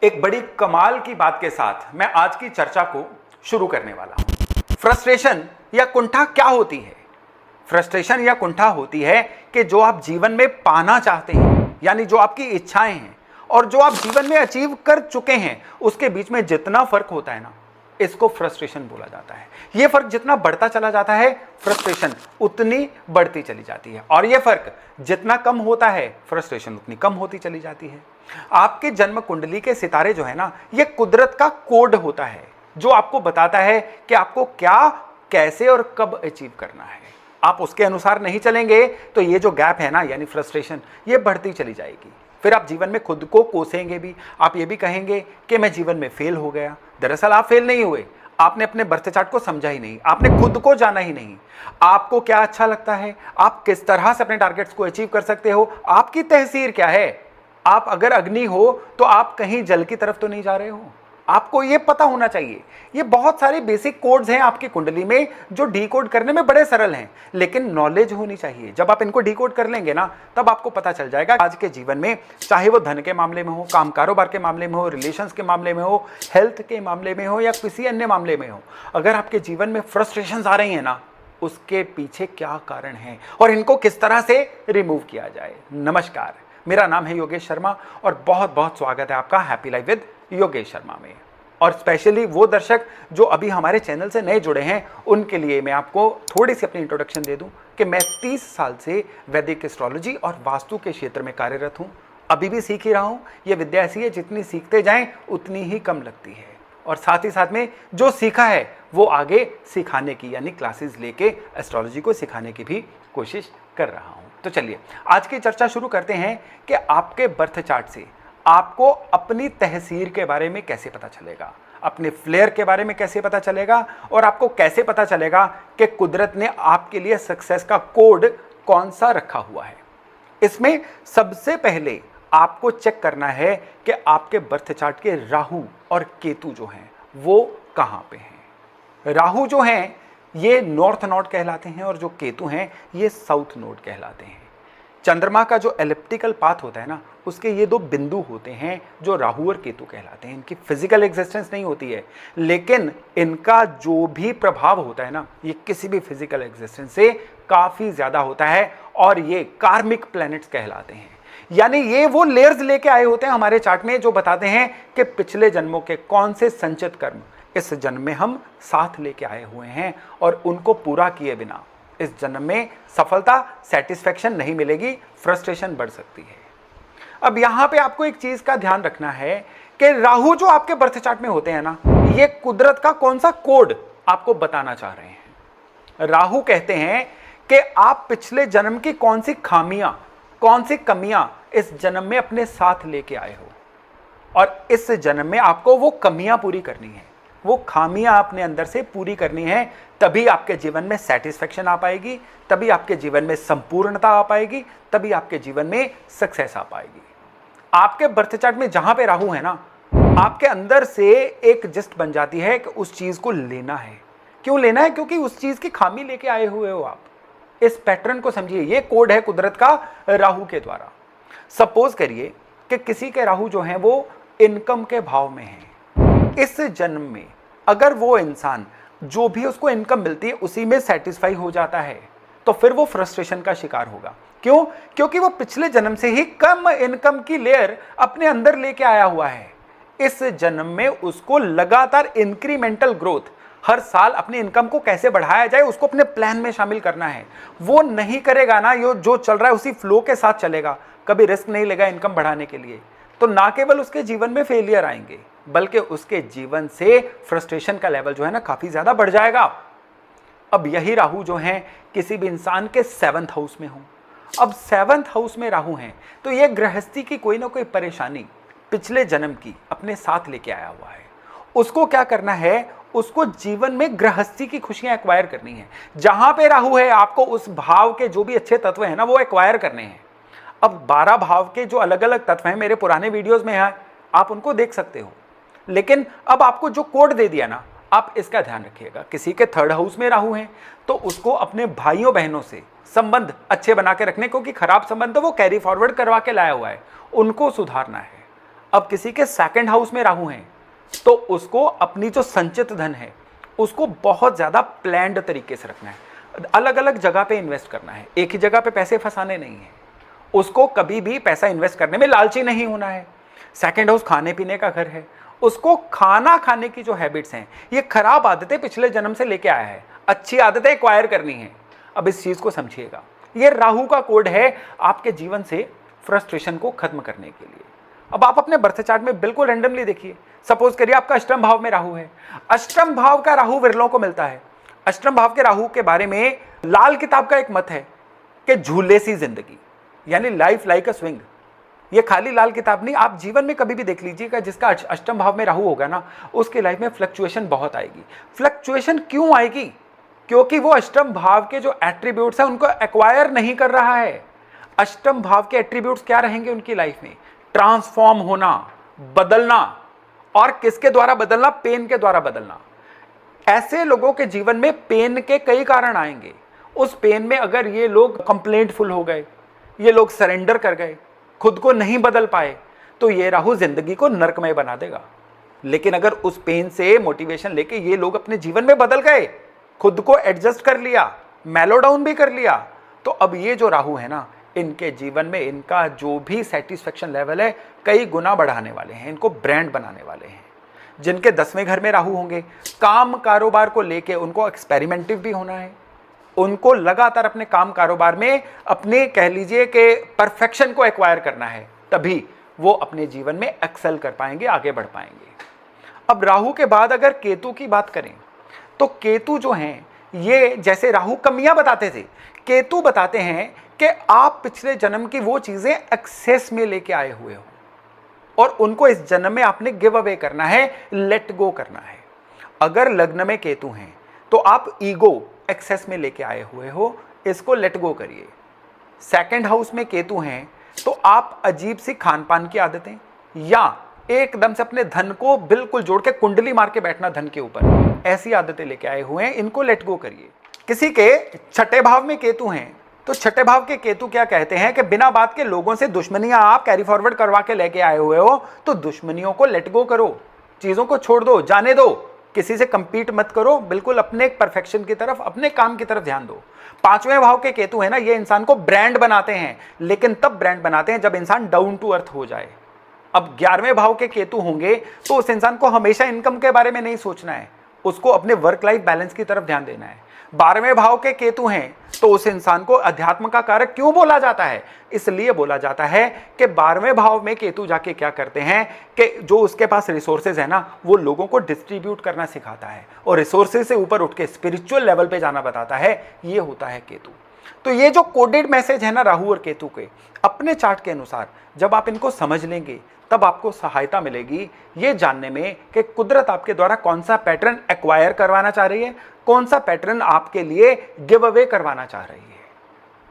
एक बड़ी कमाल की बात के साथ मैं आज की चर्चा को शुरू करने वाला हूं। फ्रस्ट्रेशन या कुंठा क्या होती है? फ्रस्ट्रेशन या कुंठा होती है कि जो आप जीवन में पाना चाहते हैं, यानी जो आपकी इच्छाएं हैं और जो आप जीवन में अचीव कर चुके हैं, उसके बीच में जितना फर्क होता है ना, इसको फ्रस्ट्रेशन बोला जाता है। यह फर्क जितना बढ़ता चला जाता है, फ्रस्ट्रेशन उतनी बढ़ती चली जाती है, और यह फर्क जितना कम होता है, फ्रस्ट्रेशन उतनी कम होती चली जाती है। आपके जन्म कुंडली के सितारे जो है ना, यह कुदरत का कोड होता है जो आपको बताता है कि आपको क्या, कैसे और कब अचीव करना है। आप उसके अनुसार नहीं चलेंगे तो ये जो गैप है ना, यानी फ्रस्ट्रेशन, ये बढ़ती चली जाएगी। फिर आप जीवन में खुद को कोसेंगे भी। आप ये भी कहेंगे कि मैं जीवन में फेल हो गया। दरअसल आप फेल नहीं हुए, आपने अपने बर्थ चार्ट को समझा ही नहीं, आपने खुद को जाना ही नहीं। आपको क्या अच्छा लगता है, आप किस तरह से अपने टारगेट्स को अचीव कर सकते हो, आपकी तहसीर क्या है। आप अगर अग्नि हो तो आप कहीं जल की तरफ तो नहीं जा रहे हो, आपको यह पता होना चाहिए। ये बहुत सारे बेसिक कोड्स हैं आपकी कुंडली में जो डीकोड करने में बड़े सरल हैं, लेकिन नॉलेज होनी चाहिए। जब आप इनको डीकोड कर लेंगे ना, तब आपको पता चल जाएगा आज के जीवन में, चाहे वो धन के मामले में हो, काम कारोबार के मामले में हो, रिलेशंस के मामले में हो, हेल्थ के मामले में हो, या किसी अन्य मामले में हो, अगर आपके जीवन में फ्रस्ट्रेशंस आ रही हैं ना, उसके पीछे क्या कारण है और इनको किस तरह से रिमूव किया जाए। नमस्कार, मेरा नाम है योगेश शर्मा और बहुत बहुत स्वागत है आपका happy life with Yogesh Sharma में। और स्पेशली वो दर्शक जो अभी हमारे चैनल से नए जुड़े हैं, उनके लिए मैं आपको थोड़ी सी अपनी इंट्रोडक्शन दे दूं कि मैं 30 साल से वैदिक एस्ट्रोलॉजी और वास्तु के क्षेत्र में कार्यरत हूं। अभी भी सीख ही रहा हूं। ये विद्या ऐसी है, जितनी सीखते जाएं उतनी ही कम लगती है, और साथ ही साथ में जो सीखा है वो आगे सिखाने की, यानी क्लासेस लेके एस्ट्रोलॉजी को सिखाने की भी कोशिश कर रहा हूं। तो चलिए आज की चर्चा शुरू करते हैं कि आपके बर्थ चार्ट से आपको अपनी तहसीर के बारे में कैसे पता चलेगा, अपने फ्लेयर के बारे में कैसे पता चलेगा, और आपको कैसे पता चलेगा कि कुदरत ने आपके लिए सक्सेस का कोड कौन सा रखा हुआ है। इसमें सबसे पहले आपको चेक करना है कि आपके बर्थ चार्ट के राहु और केतु जो हैं वो कहां पे हैं। राहु जो हैं ये नॉर्थ नोड कहलाते हैं, और जो केतु हैं ये साउथ नोड कहलाते हैं। चंद्रमा का जो एलिप्टिकल पाथ होता है ना, उसके ये दो बिंदु होते हैं जो राहु और केतु कहलाते हैं। इनकी फिजिकल एग्जिस्टेंस नहीं होती है, लेकिन इनका जो भी प्रभाव होता है ना, ये किसी भी फिजिकल एग्जिस्टेंस से काफी ज्यादा होता है, और ये कार्मिक प्लैनेट्स कहलाते हैं। यानी ये वो लेयर्स लेके आए होते हैं हमारे चार्ट में जो बताते हैं कि पिछले जन्मों के कौन से संचित कर्म इस जन्म में हम साथ लेके आए हुए हैं, और उनको पूरा किए बिना इस जन्म में सफलता, सेटिस्फैक्शन नहीं मिलेगी, फ्रस्ट्रेशन बढ़ सकती है। अब यहां पे आपको एक चीज का ध्यान रखना है कि राहु जो आपके बर्थ चार्ट में होते हैं ना, ये कुदरत का कौन सा कोड आपको बताना चाह रहे हैं। राहु कहते हैं कि आप पिछले जन्म की कौन सी खामियां, कौन सी कमियां इस जन्म में अपने साथ लेके आए हो, और इस जन्म में आपको वो कमियां पूरी करनी है, वो खामियां अपने अंदर से पूरी करनी है। तभी आपके जीवन में सेटिस्फैक्शन आ पाएगी, तभी आपके जीवन में संपूर्णता आ पाएगी, तभी आपके जीवन में सक्सेस आ पाएगी। आपके बर्थ चार्ट में जहां पे राहु है ना, आपके अंदर से एक जिस्ट बन जाती है कि उस चीज को लेना है। क्यों लेना है? क्योंकि उस चीज की खामी लेके आए हुए हो आप। इस पैटर्न को समझिए, ये कोड है कुदरत का राहु के द्वारा। सपोज करिए कि किसी के राहु जो है वो इनकम के भाव में है। इस जन्म में अगर वो इंसान जो भी उसको इनकम मिलती है उसी में सेटिस्फाई हो जाता है, तो फिर वो फ्रस्ट्रेशन का शिकार होगा। क्यों? क्योंकि वो पिछले जन्म से ही कम इनकम की लेयर अपने अंदर लेके आया हुआ है। इस जन्म में उसको लगातार इंक्रीमेंटल ग्रोथ, हर साल अपनी इनकम को कैसे बढ़ाया जाए, उसको अपने प्लान में शामिल करना है। वो नहीं करेगा ना, यो जो चल रहा है उसी फ्लो के साथ चलेगा, कभी रिस्क नहीं लेगा इनकम बढ़ाने के लिए, तो ना केवल उसके जीवन में फेलियर आएंगे, बल्कि उसके जीवन से फ्रस्ट्रेशन का लेवल जो है ना काफी ज्यादा बढ़ जाएगा। अब यही राहु जो है किसी भी इंसान के 7th हाउस में हो, अब 7th हाउस में राहु हैं, तो ये गृहस्थी की कोई ना कोई परेशानी पिछले जन्म की अपने साथ लेके आया हुआ है। उसको क्या करना है? उसको जीवन में गृहस्थी की खुशियां एक्वायर करनी है। जहां पे राहु है, आपको उस भाव के जो भी अच्छे तत्व हैं ना, वो एक्वायर करने हैं। अब 12 भाव के जो अलग अलग तत्व हैं मेरे पुराने वीडियोस में हैं, आप उनको देख सकते हो। लेकिन अब आपको जो कोड दे दिया ना, आप इसका ध्यान रखिएगा। किसी के 3rd हाउस में राहु है, तो उसको अपने भाइयों बहनों से संबंध अच्छे बना के रखने, क्योंकि खराब संबंध तो वो कैरी फॉरवर्ड करवा के लाया हुआ है, उनको सुधारना है। अब किसी के सेकंड हाउस में राहु हैं तो उसको अपनी जो संचित धन है उसको बहुत ज़्यादा प्लान्ड तरीके से रखना है, अलग अलग जगह पे इन्वेस्ट करना है, एक ही जगह पे पैसे फंसाने नहीं है। उसको कभी भी पैसा इन्वेस्ट करने में लालची नहीं होना है। सेकंड हाउस खाने पीने का घर है, उसको खाना खाने की जो हैबिट्स हैं, ये खराब आदतें पिछले जन्म से लेके आया है, अच्छी आदतें एक्वायर करनी है। अब इस चीज को समझिएगा, ये राहु का कोड है आपके जीवन से फ्रस्ट्रेशन को खत्म करने के लिए। अब आप अपने बर्थ चार्ट में बिल्कुल रैंडमली देखिए, सपोज करिए आपका अष्टम भाव में राहु है। अष्टम भाव का राहु विरलों को मिलता है। अष्टम भाव के राहु के बारे में लाल किताब का एक मत है कि झूले सी जिंदगी, यानी लाइफ लाइक अ स्विंग। ये खाली लाल किताब नहीं, आप जीवन में कभी भी देख लीजिएगा, जिसका अष्टम भाव में राहु होगा ना, उसके लाइफ में फ्लक्चुएशन बहुत आएगी। फ्लक्चुएशन क्यों आएगी? क्योंकि वो अष्टम भाव के जो एट्रीब्यूट्स हैं उनको एक्वायर नहीं कर रहा है। अष्टम भाव के एट्रीब्यूट्स क्या रहेंगे उनकी लाइफ में? ट्रांसफॉर्म होना, बदलना। और किसके द्वारा बदलना? पेन के द्वारा बदलना। ऐसे लोगों के जीवन में पेन के कई कारण आएंगे। उस पेन में अगर ये लोग कंप्लेंटफुल हो गए, ये लोग सरेंडर कर गए, खुद को नहीं बदल पाए, तो ये राहु जिंदगी को नरकमय बना देगा। लेकिन अगर उस पेन से मोटिवेशन लेके ये लोग अपने जीवन में बदल गए, खुद को एडजस्ट कर लिया, मेलो डाउन भी कर लिया, तो अब ये जो राहु है ना, इनके जीवन में इनका जो भी सेटिस्फेक्शन लेवल है कई गुना बढ़ाने वाले हैं, इनको ब्रांड बनाने वाले हैं। जिनके 10वें घर में राहु होंगे, काम कारोबार को लेके उनको एक्सपेरिमेंटिव भी होना है, उनको लगातार अपने काम कारोबार में अपने कह लीजिए कि परफेक्शन को एक्वायर करना है, तभी वो अपने जीवन में एक्सेल कर पाएंगे, आगे बढ़ पाएंगे। अब राहु के बाद अगर केतु की बात करें तो केतु जो हैं, ये जैसे राहु कमियां बताते थे, केतु बताते हैं कि आप पिछले जन्म की वो चीजें एक्सेस में लेके आए हुए हो और उनको इस जन्म में आपने गिव अवे करना है, लेट गो करना है। अगर लग्न में केतु हैं तो आप ईगो एक्सेस में लेके आए हुए हो, इसको लेट गो करिए। सेकंड हाउस में केतु हैं तो आप अजीब सी खान पान की आदतें या एकदम से अपने धन को बिल्कुल जोड़ के कुंडली मार के बैठना धन के ऊपर, ऐसी आदतें लेके आए हुए हैं, इनको लेट गो करिए। किसी के छठे भाव में केतु हैं तो छठे भाव के केतु क्या कहते हैं कि बिना बात के लोगों से दुश्मनियां आप कैरी फॉरवर्ड करवा के लेके आए हुए हो, तो दुश्मनियों को लेट गो करो, चीजों को छोड़ दो, जाने दो, किसी से कंपीट मत करो, बिल्कुल अपने परफेक्शन की तरफ, अपने काम की तरफ ध्यान दो। 5वें भाव के केतु है ना, ये इंसान को ब्रांड बनाते हैं, लेकिन तब ब्रांड बनाते हैं जब इंसान डाउन टू अर्थ हो जाए। अब 11वें भाव के केतु होंगे तो उस इंसान को हमेशा इनकम के बारे में नहीं सोचना है, उसको अपने वर्क लाइफ बैलेंस की तरफ ध्यान देना है। 12वें भाव के केतु हैं तो उस इंसान को अध्यात्म का कारक क्यों बोला जाता है? इसलिए बोला जाता है कि 12वें भाव में केतु जाके क्या करते हैं कि जो उसके पास रिसोर्सेज है ना, वो लोगों को डिस्ट्रीब्यूट करना सिखाता है और रिसोर्सेज से ऊपर उठ के स्पिरिचुअल लेवल पे जाना बताता है। ये होता है केतु। तो ये जो कोडेड मैसेज है ना राहु और केतु के, अपने चार्ट के अनुसार जब आप इनको समझ लेंगे तब आपको सहायता मिलेगी ये जानने में कि कुदरत आपके द्वारा कौन सा पैटर्न एक्वायर करवाना चाह रही है, कौन सा पैटर्न आपके लिए गिव अवे करवाना चाह रही है।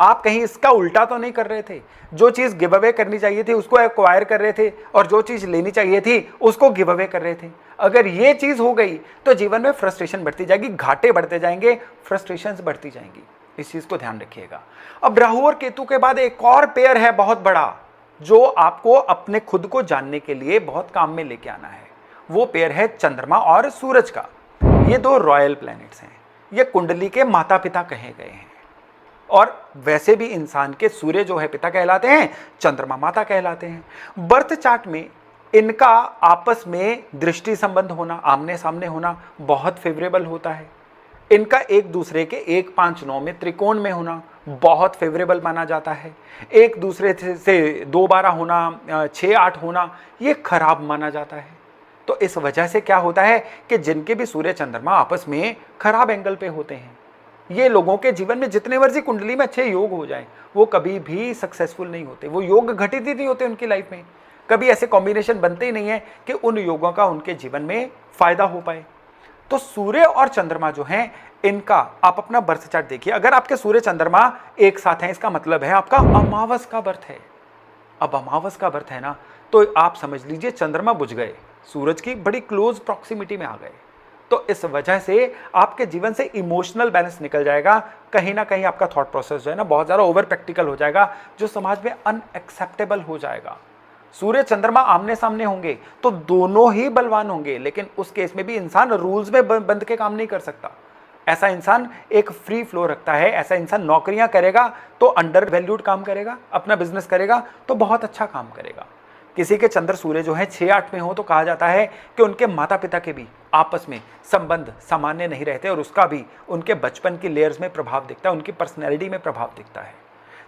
आप कहीं इसका उल्टा तो नहीं कर रहे थे, जो चीज गिव अवे करनी चाहिए थी उसको एक्वायर कर रहे थे और जो चीज लेनी चाहिए थी उसको गिव अवे कर रहे थे। अगर ये चीज हो गई तो जीवन में फ्रस्ट्रेशन बढ़ती जाएगी, घाटे बढ़ते जाएंगे, फ्रस्ट्रेशंस बढ़ती जाएंगी। इस चीज को ध्यान रखिएगा। अब राहु और केतु के बाद एक और पेयर है बहुत बड़ा, जो आपको अपने खुद को जानने के लिए बहुत काम में लेके आना है। वो पेयर है चंद्रमा और सूरज का। ये दो रॉयल प्लैनेट्स हैं, ये कुंडली के माता पिता कहे गए हैं। और वैसे भी इंसान के सूर्य जो है पिता कहलाते हैं, चंद्रमा माता कहलाते हैं। बर्थ चार्ट में इनका आपस में दृष्टि संबंध होना, आमने सामने होना बहुत फेवरेबल होता है। इनका एक दूसरे के 1, 5, 9 में त्रिकोण में होना बहुत फेवरेबल माना जाता है। एक दूसरे से 2, 12 होना, 6, 8 होना ये खराब माना जाता है। तो इस वजह से क्या होता है कि जिनके भी सूर्य चंद्रमा आपस में खराब एंगल पे होते हैं, ये लोगों के जीवन में जितने मर्जी कुंडली में अच्छे योग हो जाए, वो कभी भी सक्सेसफुल नहीं होते, वो योग घटित ही नहीं होते उनकी लाइफ में। कभी ऐसे कॉम्बिनेशन बनते ही नहीं है कि उन योगों का उनके जीवन में फायदा हो पाए। तो सूर्य और चंद्रमा जो हैं, इनका आप अपना बर्थ चार्ट देखिए। अगर आपके सूर्य चंद्रमा एक साथ हैं, इसका मतलब है आपका अमावस का बर्थ है। अब अमावस का बर्थ है ना, तो आप समझ लीजिए चंद्रमा बुझ गए, सूरज की बड़ी क्लोज प्रॉक्सिमिटी में आ गए। तो इस वजह से आपके जीवन से इमोशनल बैलेंस निकल जाएगा। कहीं ना कहीं आपका थॉट प्रोसेस जो है ना बहुत ज़्यादा ओवर प्रैक्टिकल हो जाएगा, जो समाज में अनएक्सेप्टेबल हो जाएगा। सूर्य चंद्रमा आमने सामने होंगे तो दोनों ही बलवान होंगे, लेकिन उस केस में भी इंसान रूल्स में बंध के काम नहीं कर सकता। ऐसा इंसान एक फ्री फ्लो रखता है, ऐसा इंसान नौकरियां करेगा तो अंडर वैल्यूड काम करेगा, अपना बिजनेस करेगा तो बहुत अच्छा काम करेगा। किसी के चंद्र सूर्य जो है 6-8 में हो तो कहा जाता है कि उनके माता पिता के भी आपस में संबंध सामान्य नहीं रहते और उसका भी उनके बचपन की लेयर्स में प्रभाव दिखता है, उनकी पर्सनैलिटी में प्रभाव दिखता है।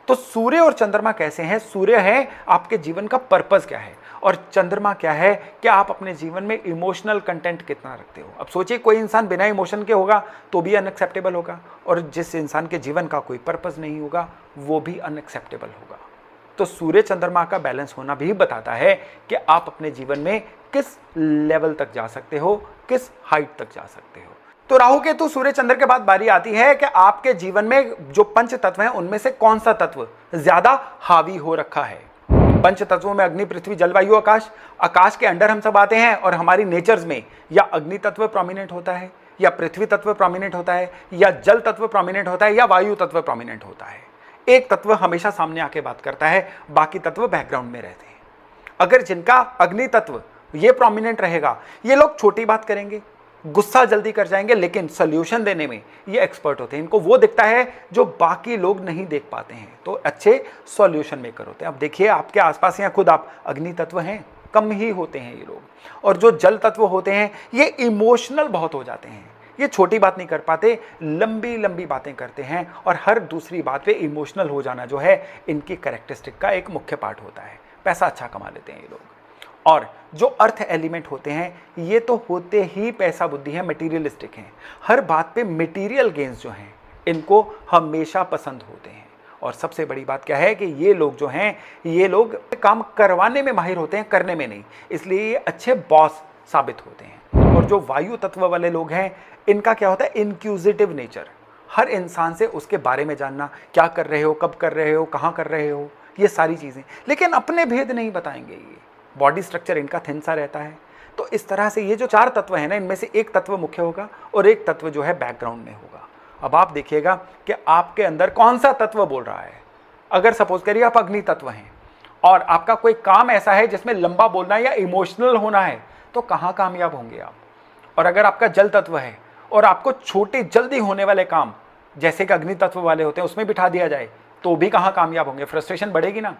तो सूर्य और चंद्रमा कैसे हैं? सूर्य है आपके जीवन का पर्पस क्या है, और चंद्रमा क्या है कि आप अपने जीवन में इमोशनल कंटेंट कितना रखते हो। अब सोचिए कोई इंसान बिना इमोशन के होगा तो भी अनएक्सेप्टेबल होगा, और जिस इंसान के जीवन का कोई पर्पस नहीं होगा वो भी अनएक्सेप्टेबल होगा। तो सूर्य चंद्रमा का बैलेंस होना भी बताता है कि आप अपने जीवन में किस लेवल तक जा सकते हो, किस हाइट तक जा सकते हो। तो राहु केतु सूर्य चंद्र के बाद बारी आती है कि आपके जीवन में जो पंच तत्व हैं उनमें से कौन सा तत्व ज्यादा हावी हो रखा है। पंच तत्वों में अग्नि, पृथ्वी, जल, वायु, आकाश। आकाश के अंडर हम सब आते हैं और हमारी नेचर्स में या अग्नि तत्व प्रोमिनेंट होता है, या पृथ्वी तत्व प्रोमिनेंट होता है, या जल तत्व प्रोमिनेंट होता है, या वायु तत्व प्रोमिनेंट होता है। एक तत्व हमेशा सामने आके बात करता है, बाकी तत्व बैकग्राउंड में रहते हैं। अगर जिनका अग्नि तत्व ये प्रोमिनेंट रहेगा, ये लोग छोटी बात करेंगे, गुस्सा जल्दी कर जाएंगे, लेकिन सोल्यूशन देने में ये एक्सपर्ट होते हैं। इनको वो दिखता है जो बाकी लोग नहीं देख पाते हैं, तो अच्छे सॉल्यूशन मेकर होते हैं। अब देखिए आपके आसपास या खुद आप अग्नि तत्व हैं, कम ही होते हैं ये लोग। और जो जल तत्व होते हैं ये इमोशनल बहुत हो जाते हैं, ये छोटी बात नहीं कर पाते, लंबी लंबी बातें करते हैं, और हर दूसरी बात पे इमोशनल हो जाना जो है इनकी कैरेक्टरिस्टिक का एक मुख्य पार्ट होता है। पैसा अच्छा कमा लेते हैं ये लोग। और जो अर्थ एलिमेंट होते हैं ये तो होते ही पैसा बुद्धि है, मटेरियलिस्टिक हैं, हर बात पे मटेरियल गेन्स जो हैं इनको हमेशा पसंद होते हैं। और सबसे बड़ी बात क्या है कि ये लोग जो हैं ये लोग काम करवाने में माहिर होते हैं, करने में नहीं, इसलिए ये अच्छे बॉस साबित होते हैं। और जो वायु तत्व वाले लोग हैं इनका क्या होता है, इनक्यूजिटिव नेचर, हर इंसान से उसके बारे में जानना, क्या कर रहे हो, कब कर रहे हो, कहाँ कर रहे हो, ये सारी चीज़ें, लेकिन अपने भेद नहीं बताएंगे। ये बॉडी स्ट्रक्चर इनका थिन सा रहता है। तो इस तरह से ये जो चार तत्व हैं ना, इनमें से एक तत्व मुख्य होगा और एक तत्व जो है बैकग्राउंड में होगा। अब आप देखिएगा कि आपके अंदर कौन सा तत्व बोल रहा है। अगर सपोज करिए आप अग्नि तत्व हैं और आपका कोई काम ऐसा है जिसमें लंबा बोलना है या इमोशनल होना है, तो कहाँ कामयाब होंगे आप। और अगर आपका जल तत्व है और आपको छोटे जल्दी होने वाले काम जैसे कि अग्नि तत्व वाले होते हैं उसमें बिठा दिया जाए तो भी कहाँ कामयाब होंगे, फ्रस्ट्रेशन बढ़ेगी ना।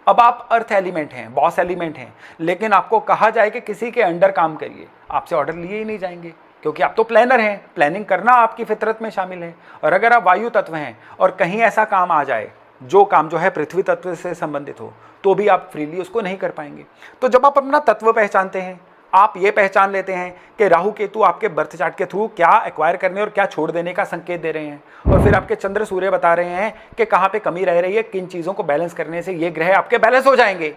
अब आप अर्थ एलिमेंट हैं, बॉस एलिमेंट हैं, लेकिन आपको कहा जाए कि किसी के अंडर काम करिए, आपसे ऑर्डर लिए ही नहीं जाएंगे, क्योंकि आप तो प्लानर हैं, प्लानिंग करना आपकी फितरत में शामिल है। और अगर आप वायु तत्व हैं और कहीं ऐसा काम आ जाए जो काम जो है पृथ्वी तत्व से संबंधित हो, तो भी आप फ्रीली उसको नहीं कर पाएंगे। तो जब आप अपना तत्व पहचानते हैं, आप ये पहचान लेते हैं कि राहु केतु आपके बर्थ चार्ट के थ्रू क्या एक्वायर करने और क्या छोड़ देने का संकेत दे रहे हैं, और फिर आपके चंद्र सूर्य बता रहे हैं कि कहाँ पे कमी रह रही है, किन चीज़ों को बैलेंस करने से ये ग्रह आपके बैलेंस हो जाएंगे,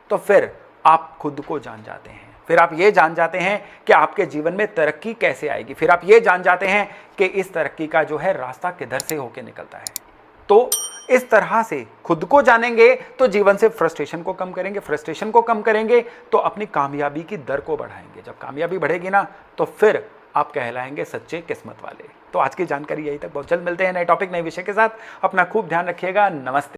तो फिर आप खुद को जान जाते हैं। फिर आप ये जान जाते हैं कि आपके जीवन में तरक्की कैसे आएगी, फिर आप ये जान जाते हैं कि इस तरक्की का जो है रास्ता किधर से होके निकलता है। तो इस तरह से खुद को जानेंगे तो जीवन से फ्रस्ट्रेशन को कम करेंगे, फ्रस्ट्रेशन को कम करेंगे तो अपनी कामयाबी की दर को बढ़ाएंगे। जब कामयाबी बढ़ेगी ना तो फिर आप कहलाएंगे सच्चे किस्मत वाले। तो आज की जानकारी यही तक, बहुत जल्द मिलते हैं नए टॉपिक नए विषय के साथ। अपना खूब ध्यान रखिएगा। नमस्ते।